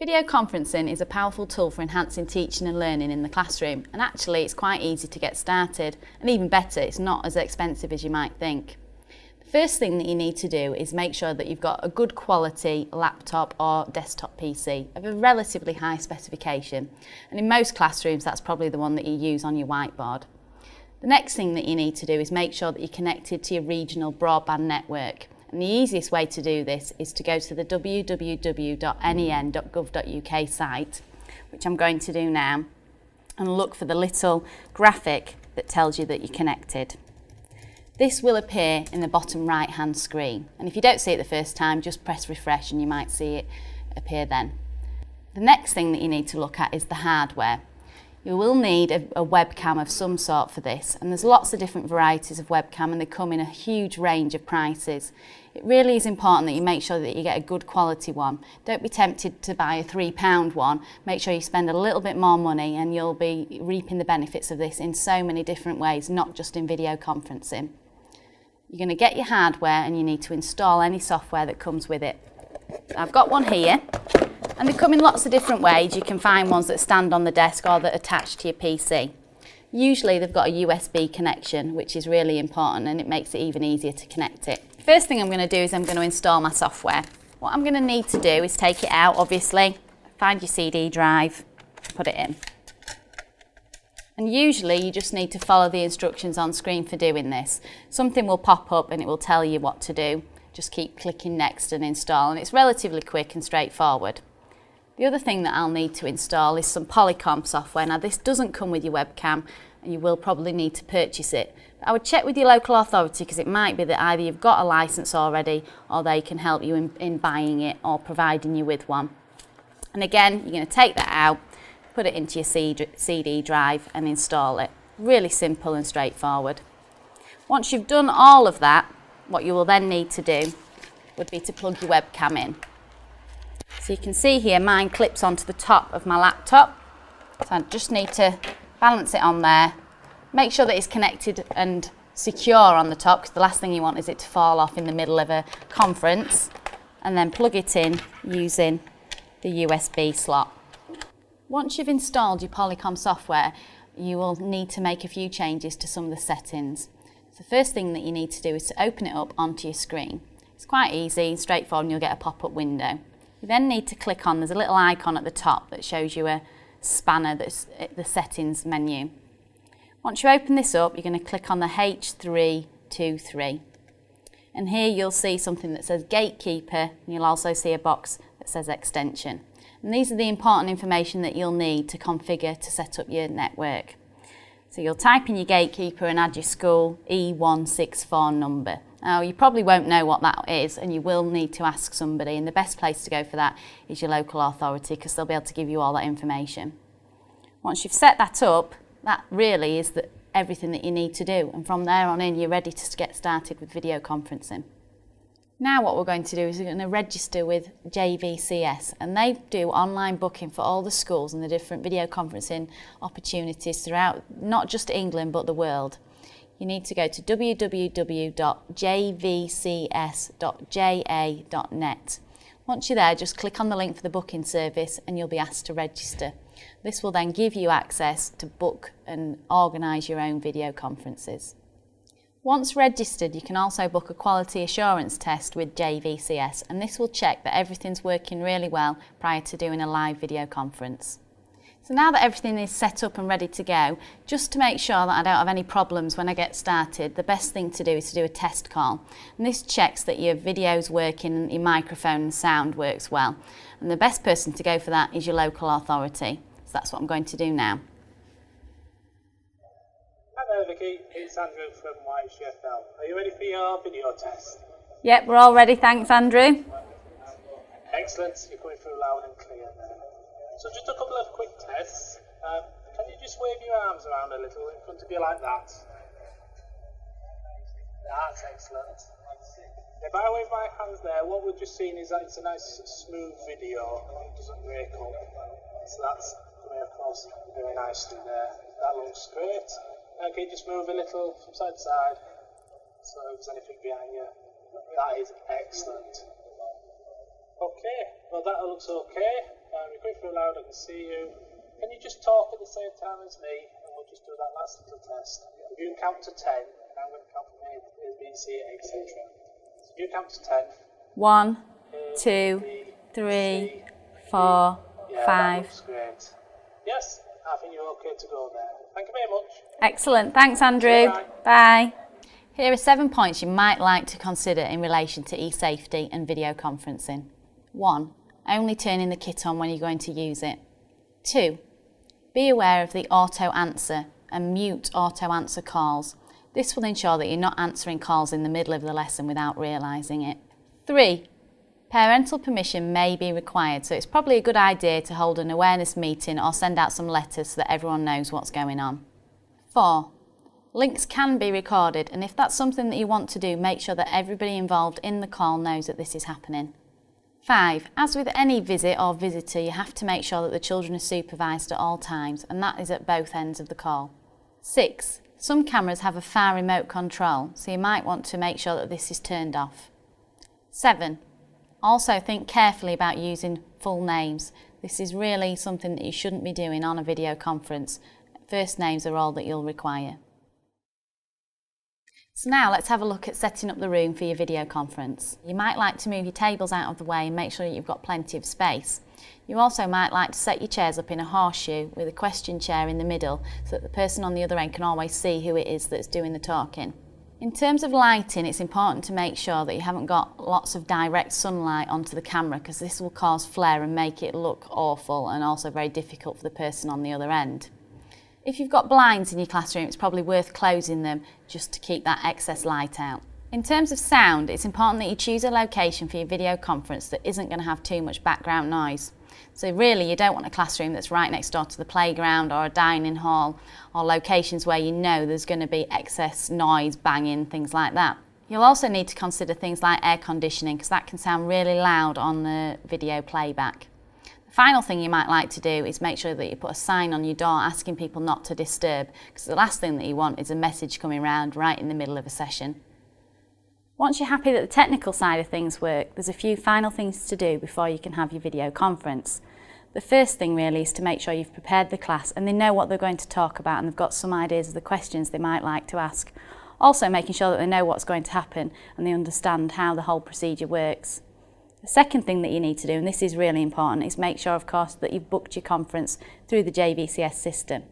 Video conferencing is a powerful tool for enhancing teaching and learning in the classroom, and actually it's quite easy to get started, and even better, it's not as expensive as you might think. The first thing that you need to do is make sure that you've got a good quality laptop or desktop PC of a relatively high specification, and in most classrooms that's probably the one that you use on your whiteboard. The next thing that you need to do is make sure that you're connected to your regional broadband network. And the easiest way to do this is to go to the www.nen.gov.uk site, which I'm going to do now, and look for the little graphic that tells you that you're connected. This will appear in the bottom right hand screen, and if you don't see it the first time, just press refresh and you might see it appear then. The next thing that you need to look at is the hardware. You will need a webcam of some sort for this, and there's lots of different varieties of webcam and they come in a huge range of prices. It really is important that you make sure that you get a good quality one. Don't be tempted to buy a £3 one. Make sure you spend a little bit more money and you'll be reaping the benefits of this in so many different ways, not just in video conferencing. You're going to get your hardware and you need to install any software that comes with it. I've got one here. And they come in lots of different ways. You can find ones that stand on the desk or that attach to your PC. Usually they've got a USB connection, which is really important, and it makes it even easier to connect it. First thing I'm going to do is I'm going to install my software. What I'm going to need to do is take it out, obviously, find your CD drive, put it in. And usually you just need to follow the instructions on screen for doing this. Something will pop up and it will tell you what to do. Just keep clicking next and install, and it's relatively quick and straightforward. The other thing that I'll need to install is some Polycom software. Now this doesn't come with your webcam and you will probably need to purchase it. But I would check with your local authority because it might be that either you've got a licence already or they can help you in buying it or providing you with one. And again, you're going to take that out, put it into your CD drive and install it. Really simple and straightforward. Once you've done all of that, what you will then need to do would be to plug your webcam in. So you can see here mine clips onto the top of my laptop, so I just need to balance it on there, make sure that it's connected and secure on the top, because the last thing you want is it to fall off in the middle of a conference, and then plug it in using the USB slot. Once you've installed your Polycom software, you will need to make a few changes to some of the settings. So the first thing that you need to do is to open it up onto your screen. It's quite easy and straightforward and you'll get a pop-up window. You then need to click on, there's a little icon at the top that shows you a spanner that's the settings menu. Once you open this up, you're going to click on the H323. And here you'll see something that says Gatekeeper, and you'll also see a box that says Extension. And these are the important information that you'll need to configure to set up your network. So you'll type in your Gatekeeper and add your school E164 number. Now you probably won't know what that is and you will need to ask somebody, and the best place to go for that is your local authority because they'll be able to give you all that information. Once you've set that up, that really is everything that you need to do, and from there on in you're ready to get started with video conferencing. Now what we're going to do is we're going to register with JVCS, and they do online booking for all the schools and the different video conferencing opportunities throughout not just England but the world. You need to go to www.jvcs.ja.net. Once you're there, just click on the link for the booking service and you'll be asked to register. This will then give you access to book and organise your own video conferences. Once registered, you can also book a quality assurance test with JVCS, and this will check that everything's working really well prior to doing a live video conference. So now that everything is set up and ready to go, just to make sure that I don't have any problems when I get started, the best thing to do is to do a test call. And this checks that your video's working and your microphone and sound works well. And the best person to go for that is your local authority. So that's what I'm going to do now. Hello Vicky, it's Andrew from YHFL. Are you ready for your video test? Yep, we're all ready, thanks Andrew. Excellent, you're coming through loud and clear there. So just a couple of quick tests. Can you just wave your arms around a little in front of you like that? That's excellent. If I wave my hands there, what we're just seeing is that it's a nice smooth video and it doesn't break up. So that's coming across very nicely there. That looks great. Okay, just move a little from side to side. So if there's anything behind you, that is excellent. Okay, well that looks okay. You're going through loud, I can see you. Can you just talk at the same time as me, and we'll just do that last little test. If you can count to 10, and I'm going to count from A, B, C, etc. So if you count to 10. 1, 2, 3, 4, yeah, 5. That looks great. Yes, I think you're okay to go there. Thank you very much. Excellent. Thanks, Andrew. Bye. Bye. Here are 7 points you might like to consider in relation to e-safety and video conferencing. 1. Only turning the kit on when you're going to use it. 2. Be aware of the auto answer and mute auto answer calls. This will ensure that you're not answering calls in the middle of the lesson without realising it. 3. Parental permission may be required, so it's probably a good idea to hold an awareness meeting or send out some letters so that everyone knows what's going on. 4. Links can be recorded, and if that's something that you want to do, make sure that everybody involved in the call knows that this is happening. 5. As with any visit or visitor, you have to make sure that the children are supervised at all times, and that is at both ends of the call. 6. Some cameras have a far remote control, so you might want to make sure that this is turned off. 7. Also think carefully about using full names. This is really something that you shouldn't be doing on a video conference. First names are all that you'll require. So now let's have a look at setting up the room for your video conference. You might like to move your tables out of the way and make sure that you've got plenty of space. You also might like to set your chairs up in a horseshoe with a question chair in the middle so that the person on the other end can always see who it is that's doing the talking. In terms of lighting, it's important to make sure that you haven't got lots of direct sunlight onto the camera, because this will cause flare and make it look awful and also very difficult for the person on the other end. If you've got blinds in your classroom, it's probably worth closing them just to keep that excess light out. In terms of sound, it's important that you choose a location for your video conference that isn't going to have too much background noise. So really, you don't want a classroom that's right next door to the playground or a dining hall, or locations where you know there's going to be excess noise, banging, things like that. You'll also need to consider things like air conditioning, because that can sound really loud on the video playback. The final thing you might like to do is make sure that you put a sign on your door asking people not to disturb, because the last thing that you want is a message coming around right in the middle of a session. Once you're happy that the technical side of things work, there's a few final things to do before you can have your video conference. The first thing really is to make sure you've prepared the class and they know what they're going to talk about and they've got some ideas of the questions they might like to ask. Also making sure that they know what's going to happen and they understand how the whole procedure works. The second thing that you need to do, and this is really important, is make sure, of course, that you've booked your conference through the JVCS system.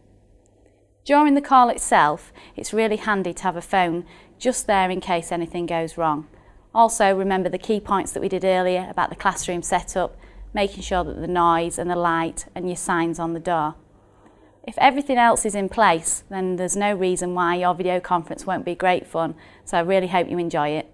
During the call itself, it's really handy to have a phone just there in case anything goes wrong. Also, remember the key points that we did earlier about the classroom setup, making sure that the noise and the light and your signs on the door. If everything else is in place, then there's no reason why your video conference won't be great fun, so I really hope you enjoy it.